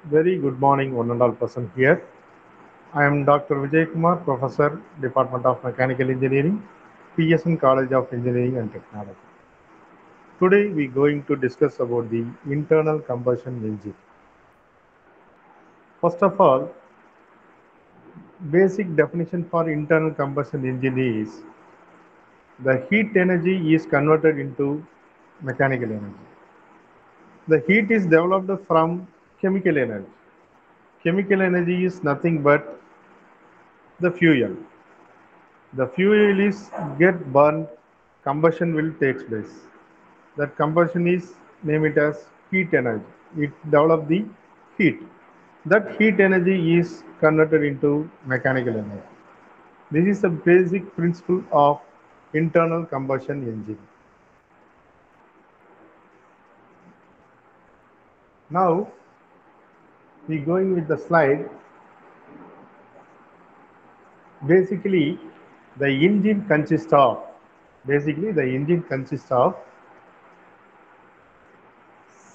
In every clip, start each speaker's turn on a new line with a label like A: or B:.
A: Very good morning, one and all person here. I am Dr. Vijay Kumar, Professor, Department of Mechanical Engineering, PSN College of Engineering and Technology. Today we are going to discuss about the internal combustion engine. First of all, basic definition for internal combustion engine is the heat energy is converted into mechanical energy. The heat is developed from chemical energy. Chemical energy is nothing but the fuel. The fuel is get burned, combustion will take place. That combustion is name it as heat energy. It develop the heat. That heat energy is converted into mechanical energy. This is the basic principle of internal combustion engine. Now we going with the slide. Basically, the engine consists of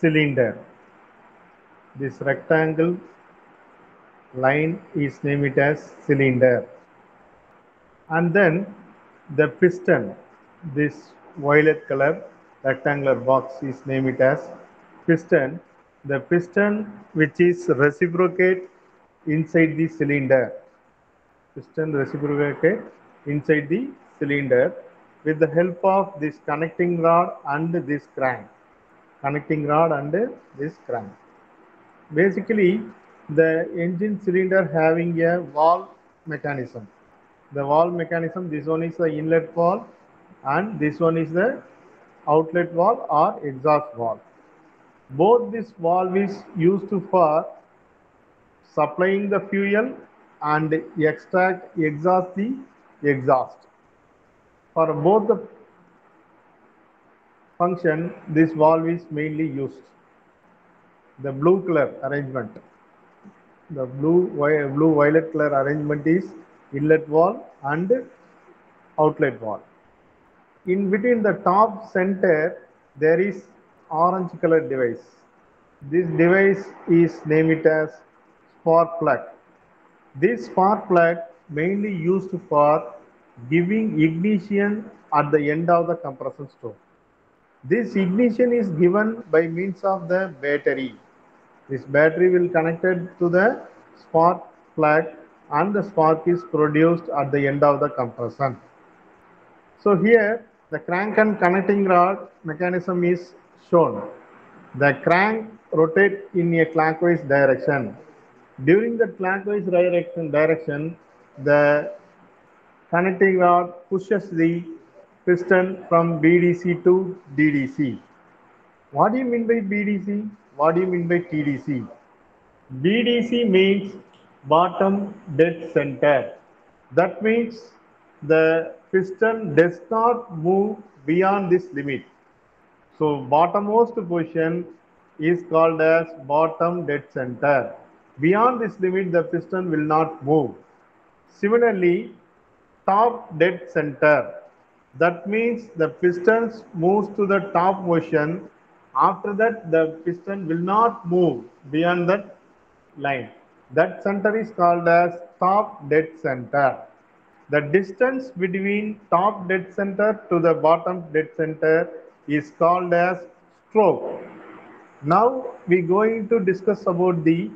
A: cylinder. This rectangle line is named as cylinder, and then the piston, this violet color rectangular box is named as piston. The piston which is reciprocate inside the cylinder, piston reciprocate inside the cylinder with the help of this connecting rod and this crank, connecting rod and this crank. Basically, the engine cylinder having a valve mechanism. The valve mechanism, this one is the inlet valve and this one is the outlet valve or exhaust valve. Both this valve is used for supplying the fuel and exhaust the exhaust. For both the function, this valve is mainly used. The blue color arrangement, the blue violet color arrangement is inlet valve and outlet valve. In between the top center, there is orange colored device. This device is named as spark plug. This spark plug mainly used for giving ignition at the end of the compression stove. This ignition is given by means of the battery. This battery will connected to the spark plug and the spark is produced at the end of the compression. So here the crank and connecting rod mechanism is shown. The crank rotates in a clockwise direction. During the clockwise direction, the connecting rod pushes the piston from BDC to DDC. What do you mean by BDC? What do you mean by TDC? BDC means bottom dead center. That means the piston does not move beyond this limit. So bottommost position is called as bottom dead center. Beyond this limit, the piston will not move. Similarly, top dead center. That means the piston moves to the top position. After that, the piston will not move beyond that line. That center is called as top dead center. The distance between top dead center to the bottom dead center is called as stroke. Now we are going to discuss about the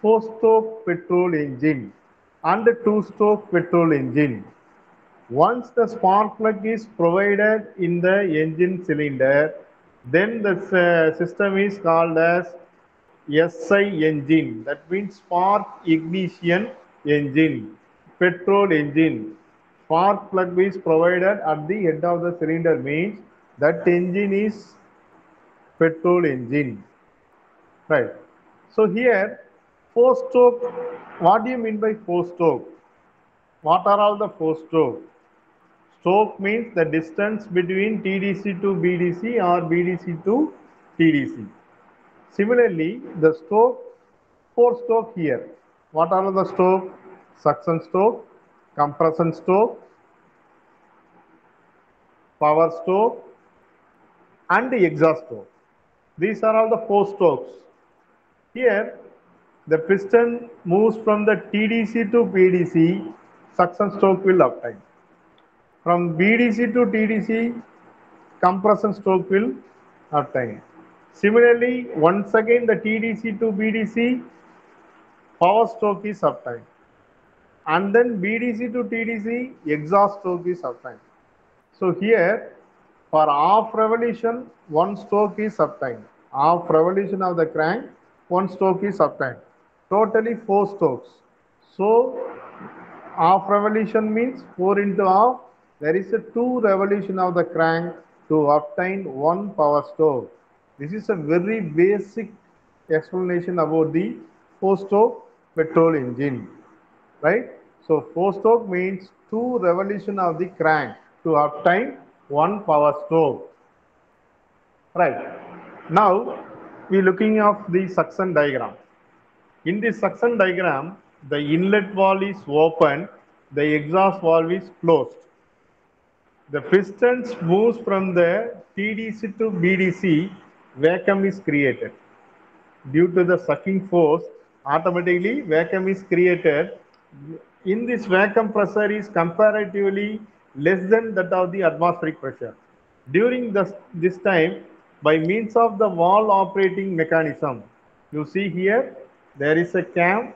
A: four-stroke petrol engine and the two-stroke petrol engine. Once the spark plug is provided in the engine cylinder, then the system is called as SI engine. That means spark ignition engine, petrol engine. Spark plug is provided at the head of the cylinder means that engine is petrol engine. Right. So here, four stroke. What do you mean by four stroke? What are all the four stroke? Stroke means the distance between TDC to BDC or BDC to TDC. Similarly, the stroke, four stroke here. What are the stroke? Suction stroke, compression stroke, power stroke, and exhaust stroke. These are all the four strokes. Here, the piston moves from the TDC to BDC, suction stroke will obtain. From BDC to TDC, compression stroke will obtain. Similarly, once again the TDC to BDC, power stroke is obtained. And then BDC to TDC, exhaust stroke is obtained. So here, for half revolution, one stroke is obtained. Half revolution of the crank, one stroke is obtained. Totally four strokes. So half revolution means 4 into half. There is a 2 revolution of the crank to obtain one power stroke. This is a very basic explanation about the 4-stroke petrol engine, right? So 4-stroke means 2 revolution of the crank to obtain one power stroke, right? Now we looking of the suction diagram. In this suction diagram, the inlet valve is open, the exhaust valve is closed. The pistons moves from the TDC to BDC, vacuum is created. Due to the sucking force, automatically vacuum is created. In this vacuum pressure is comparatively less than that of the atmospheric pressure. During this time, by means of the valve operating mechanism, you see here, there is a cam.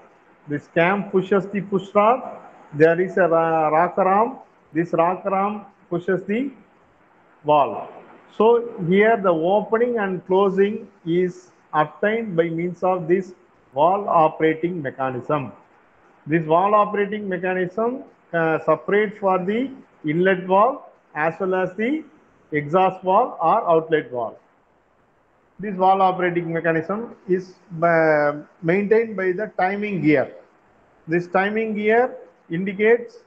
A: This cam pushes the push rod. There is a rocker arm. This rocker arm pushes the valve. So here the opening and closing is obtained by means of this valve operating mechanism. This valve operating mechanism separates for the inlet valve as well as the exhaust valve or outlet valve. This valve operating mechanism is maintained by the timing gear. This timing gear indicates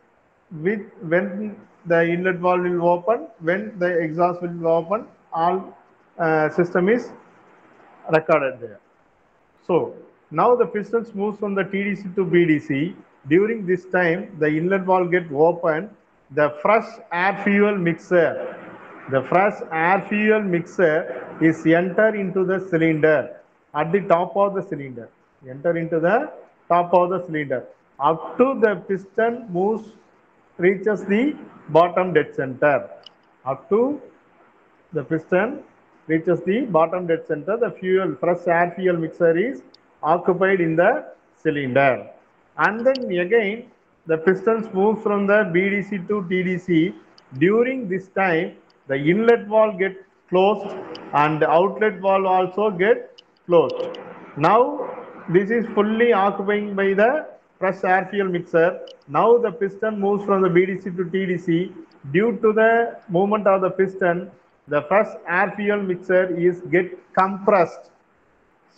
A: when the inlet valve will open, when the exhaust will open, all system is recorded there. So now the pistons moves from the TDC to BDC. During this time, the inlet valve get open. The fresh air fuel mixer, is enter into the cylinder at the top of the cylinder. Enter into the top of the cylinder. Up to the piston moves reaches the bottom dead center. Up to the piston reaches the bottom dead center, the fresh air fuel mixer is occupied in the cylinder. And then again, the pistons move from the BDC to TDC. During this time, the inlet valve get closed and the outlet valve also get closed. Now, this is fully occupying by the fresh air fuel mixer. Now the piston moves from the BDC to TDC. Due to the movement of the piston, the first air fuel mixer is get compressed.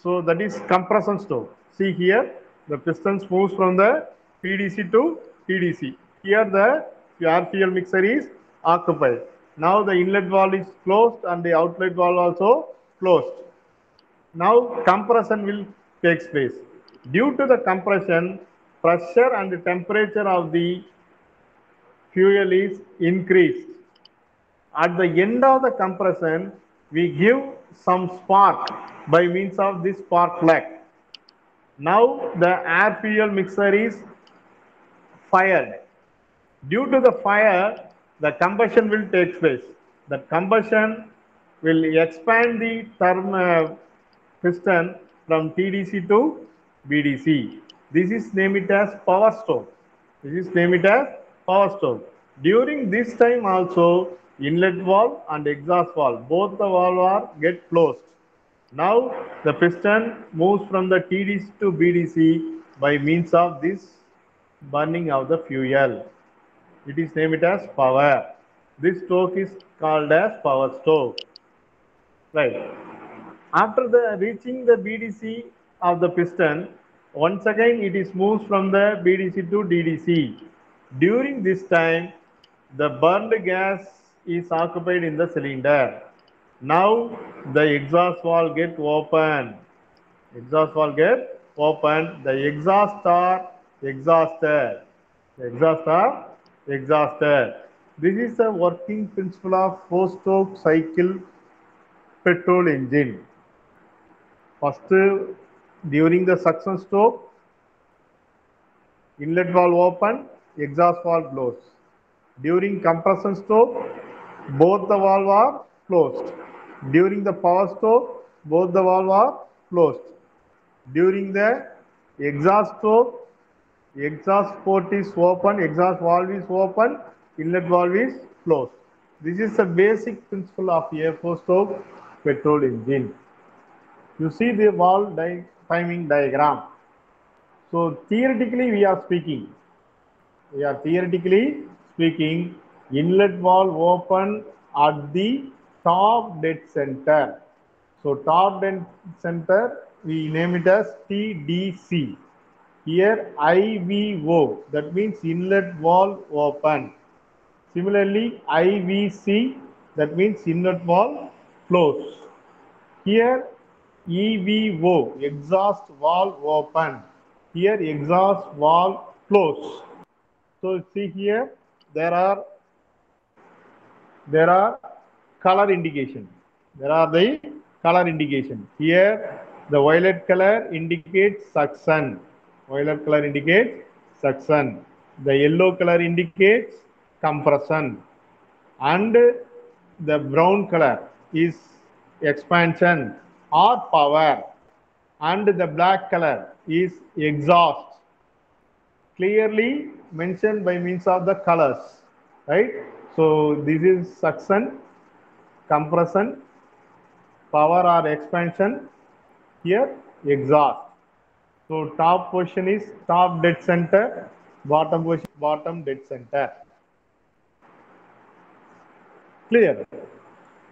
A: So that is compression stroke. See here, the pistons moves from the PDC to TDC. Here the air fuel mixer is occupied. Now the inlet valve is closed and the outlet valve also closed. Now compression will take place. Due to the compression, pressure and the temperature of the fuel is increased. At the end of the compression, we give some spark by means of this spark plug. Now the air fuel mixer is fired. Due to the fire, the combustion will take place. The combustion will expand the piston from TDC to BDC. This is named it as power stroke. During this time also, inlet valve and exhaust valve, both the valve are get closed. Now the piston moves from the TDC to BDC by means of this burning of the fuel. It is named as power. This stroke is called as power stroke. Right. After the reaching the BDC of the piston, once again it is moves from the BDC to DDC. During this time, the burned gas is occupied in the cylinder. Now the exhaust valve get open. The exhaust are exhausted. This is the working principle of 4-stroke cycle petrol engine. First, during the suction stroke, inlet valve open, exhaust valve closed. During compression stroke, both the valve are closed. During the power stroke, both the valve are closed. During the exhaust stroke, exhaust port is open, exhaust valve is open, inlet valve is closed. This is the basic principle of A4 stroke petrol engine. You see the valve timing diagram. So theoretically we are theoretically speaking, inlet valve open at the top dead center. So top dead center, we name it as TDC. Here IVO, that means inlet valve open. Similarly, IVC, that means inlet valve close. Here EVO, exhaust valve open. Here exhaust valve close. So see here, there are color indication. There are the color indication. Here the violet color indicates suction. Violet color indicates suction. The yellow color indicates compression. And the brown color is expansion or power. And the black color is exhaust. Clearly mentioned by means of the colors, right? So this is suction, compression, power or expansion. Here exhaust. So top position is top dead center, bottom position bottom dead center. Clear?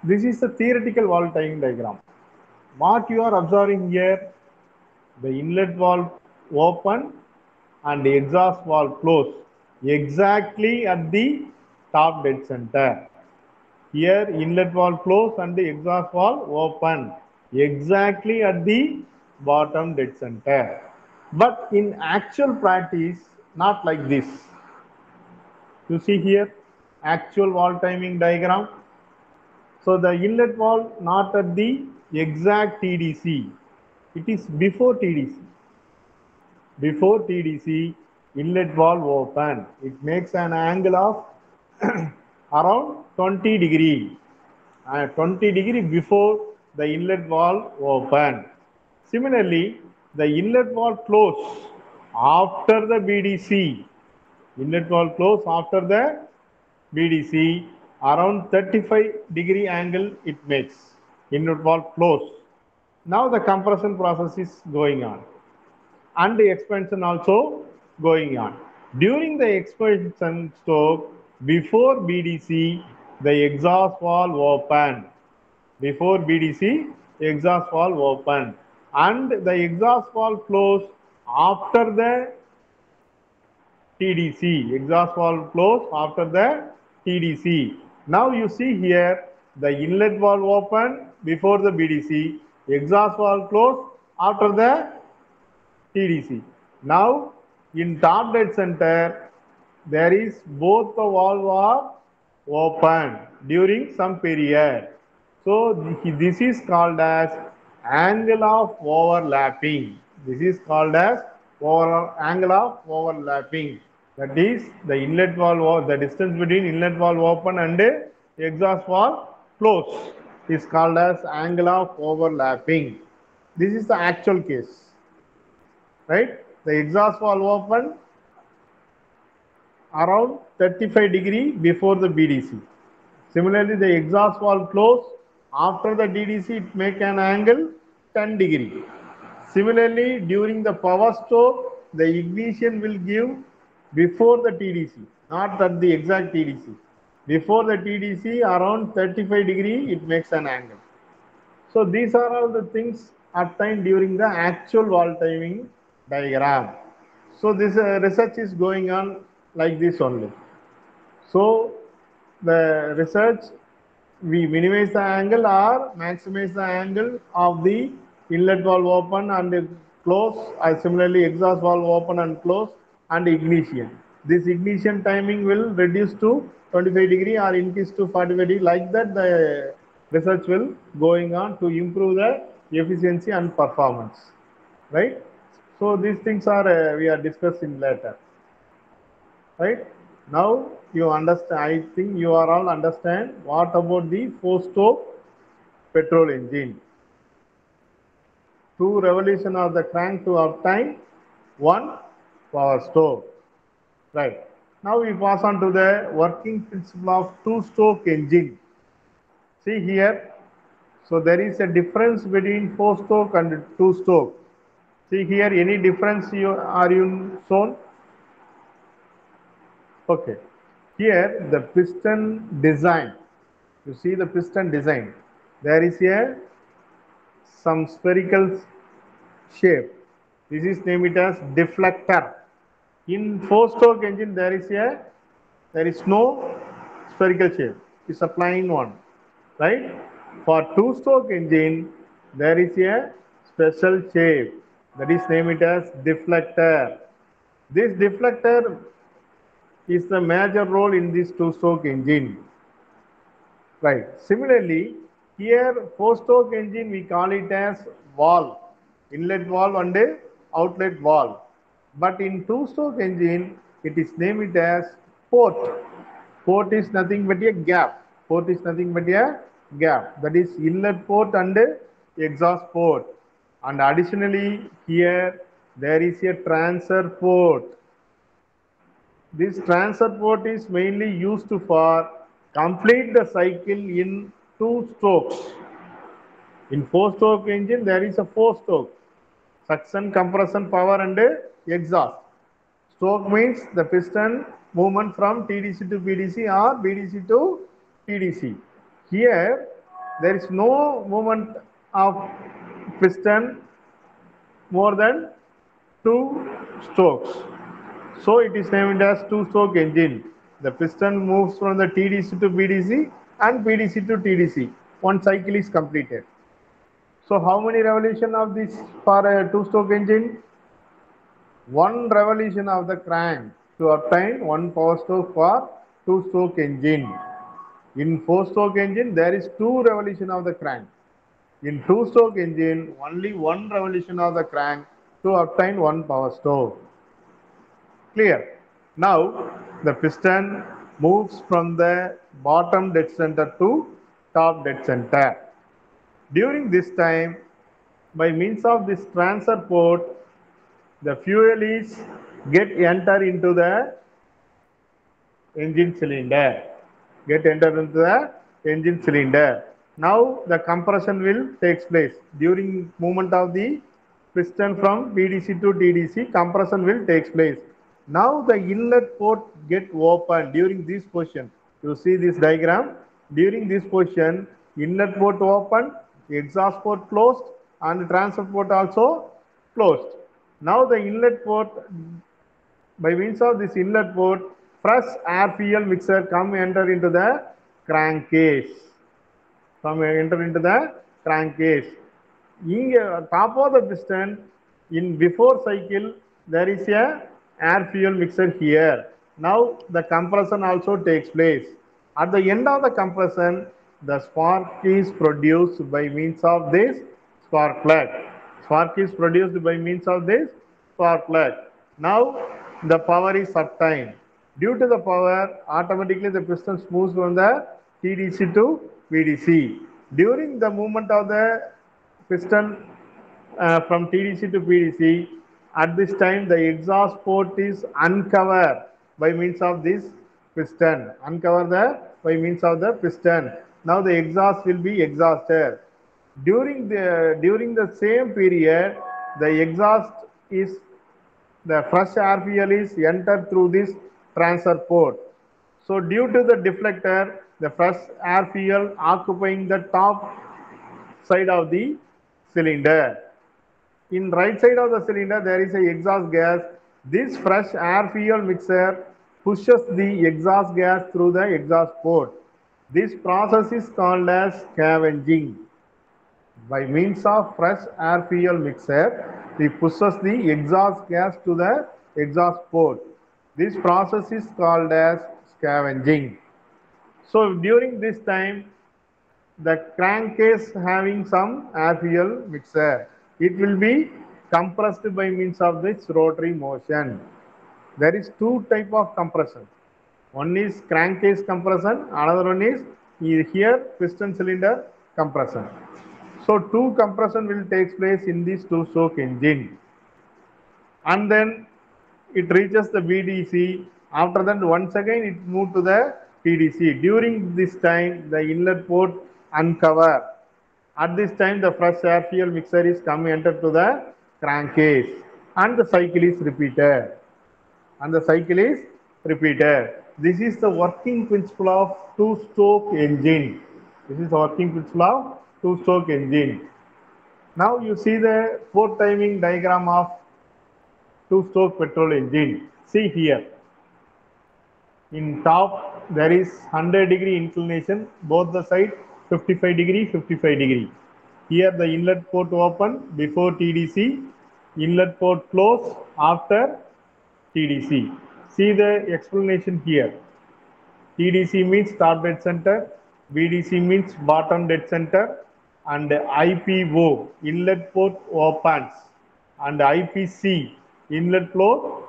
A: This is the theoretical valve timing diagram. What you are observing here, the inlet valve open and the exhaust valve close exactly at the top dead center. Here inlet valve close and the exhaust valve open exactly at the bottom dead center. But in actual practice, not like this. You see here, actual valve timing diagram. So the inlet valve not at the exact TDC. It is before TDC. Before TDC, inlet valve open. It makes an angle of around 20 degree. 20 degree before the inlet valve open. Similarly, the inlet valve close after the BDC. Inlet valve close after the BDC, around 35 degree angle it makes. Inlet valve close. Now the compression process is going on and the expansion also going on. During the expansion stroke, before BDC, the exhaust valve open. Before BDC, exhaust valve open. And the exhaust valve close after the TDC. Exhaust valve close after the TDC. Now you see here, the inlet valve open before the BDC, exhaust valve close after the TDC. Now in top dead center, there is both the valve are open during some period. So this is called as angle of overlapping. This is called as angle of overlapping. That is the inlet valve, the distance between inlet valve open and exhaust valve close is called as angle of overlapping. This is the actual case, right? The exhaust valve open around 35 degree before the BDC. Similarly, the exhaust valve close after the DDC, it make an angle 10 degree. Similarly, during the power stroke, the ignition will give before the TDC, not at the exact TDC. Before the TDC, around 35 degree, it makes an angle. So these are all the things obtained during the actual valve timing diagram. So this research is going on like this only. So the research, we minimize the angle or maximize the angle of the inlet valve open and close. Similarly, exhaust valve open and close and ignition. This ignition timing will reduce to 25 degree or increase to 45 degree. Like that, the research will going on to improve the efficiency and performance, right? So these things are we are discussing later, right? Now you understand. I think you are all understand what about the four-stroke petrol engine. Two revolution of the crank to obtain one power stroke. Right. Now we pass on to the working principle of two-stroke engine. See here. So there is a difference between four-stroke and two-stroke. See here, any difference you shown? Okay. Here the piston design. You see the piston design. There is a some spherical shape. This is named as deflector. In four-stroke engine, there is no spherical shape. It's a plain one, right? For two-stroke engine, there is a special shape that is named as deflector. This deflector is the major role in this two-stroke engine. Right. Similarly, here four-stroke engine we call it as valve, inlet valve and outlet valve. But in two-stroke engine, it is named as port. Port is nothing but a gap. Port is nothing but a gap. That is inlet port and exhaust port. And additionally, here there is a transfer port. This transfer port is mainly used for complete the cycle in two strokes. In four-stroke engine, there is a four-stroke: suction, compression, power, and exhaust. Stroke means the piston movement from TDC to BDC or BDC to TDC. Here, there is no movement of piston more than two strokes. So it is named as two-stroke engine. The piston moves from the TDC to BDC and BDC to TDC. One cycle is completed. So how many revolution of this for a two-stroke engine? One revolution of the crank to obtain one power stroke for two-stroke engine. In four-stroke engine, there is two revolution of the crank. In two-stroke engine, only one revolution of the crank to obtain one power stroke. Clear. Now the piston moves from the bottom dead center to top dead center. During this time, by means of this transfer port, the fuel is get enter into the engine cylinder. Get enter into the engine cylinder. Now the compression will takes place during movement of the piston from BDC to TDC. Compression will takes place. Now the inlet port get open during this position. You see this diagram. During this position, inlet port open, exhaust port closed, and transfer port also closed. Now the inlet port, by means of this inlet port, fresh air fuel mixer come enter into the crankcase. Come enter into the crankcase. In top of the piston, in before cycle, there is a air fuel mixer here. Now the compression also takes place. At the end of the compression, the spark is produced by means of this spark plug. Spark is produced by means of this spark plug. Now the power is obtained. Due to the power, automatically the piston moves from the TDC to VDC. During the movement of the piston from TDC to PDC, at this time the exhaust port is uncovered by means of this piston. Uncover the by means of the piston. Now the exhaust will be exhausted. During the same period, the exhaust is the fresh air fuel is entered through this transfer port. So due to the deflector, the fresh air fuel occupying the top side of the cylinder. In right side of the cylinder, there is a exhaust gas. This fresh air fuel mixer pushes the exhaust gas through the exhaust port. This process is called as scavenging. By means of fresh air fuel mixer, it pushes the exhaust gas to the exhaust port. This process is called as scavenging. So during this time, the crankcase having some air fuel mixer. It will be compressed by means of this rotary motion. There is two type of compression. One is crankcase compression, another one is here piston cylinder compression. So two compression will take place in this two-stroke engine, and then it reaches the BDC. After that, once again it moved to the TDC. During this time, the inlet port uncover. At this time, the fresh air fuel mixer is come entered to the crankcase, and the cycle is repeated. This is the working principle of two-stroke engine. Now you see the port timing diagram of two-stroke petrol engine. See here. In top, there is 100-degree inclination, both the side 55-degree. Here the inlet port open before TDC, inlet port close after TDC. See the explanation here. TDC means top dead center, BDC means bottom dead center, and IPO, inlet port opens, and IPC, inlet port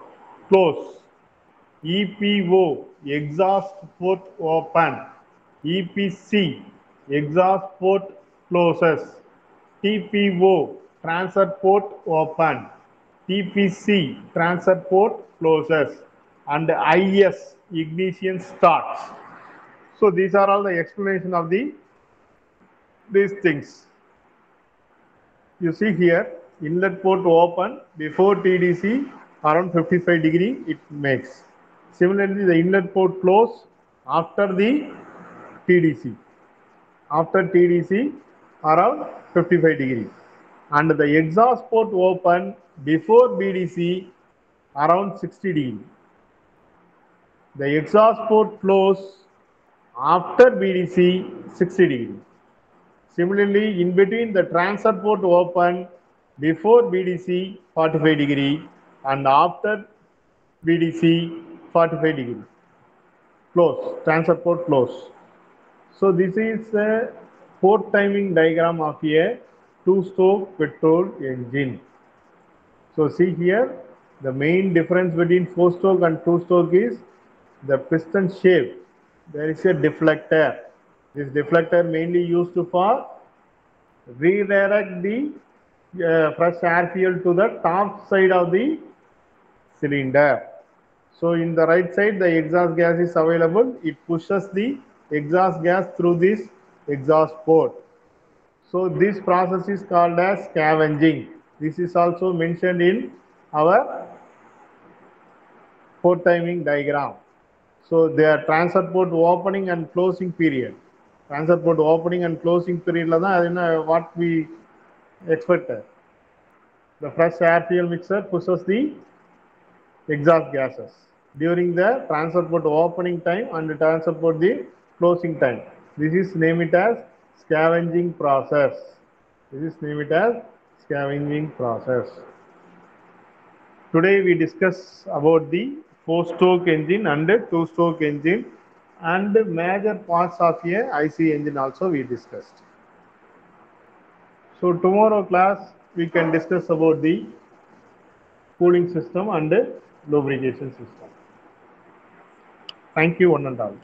A: close. EPO, exhaust port open. EPC, exhaust port closes. TPO, transfer port open. TPC, transfer port closes. And IS, ignition starts. So these are all the explanation of these things. You see here, inlet port open before TDC around 55-degree it makes. Similarly, the inlet port close after the TDC. After TDC around 55-degree. And the exhaust port open before BDC around 60-degree. The exhaust port close after BDC 60-degree. Similarly, in between the transfer port open before BDC 45-degree and after BDC 45-degree. Close, transfer port close. So this is a port timing diagram of a two-stroke petrol engine. So see here, the main difference between four-stroke and two-stroke is the piston shape. There is a deflector. This deflector mainly used for redirect the fresh air fuel to the top side of the cylinder. So in the right side, the exhaust gas is available. It pushes the exhaust gas through this exhaust port. So this process is called as scavenging. This is also mentioned in our port timing diagram. So their transfer port opening and closing period. Transfer port opening and closing period what we expected. The fresh air fuel mixer pushes the exhaust gases during the transfer port opening time and the transfer port the closing time. This is named as scavenging process. Today we discuss about the four-stroke engine and two-stroke engine, and major parts of a IC engine also we discussed. So tomorrow class we can discuss about the cooling system and lubrication system. Thank you, one and all.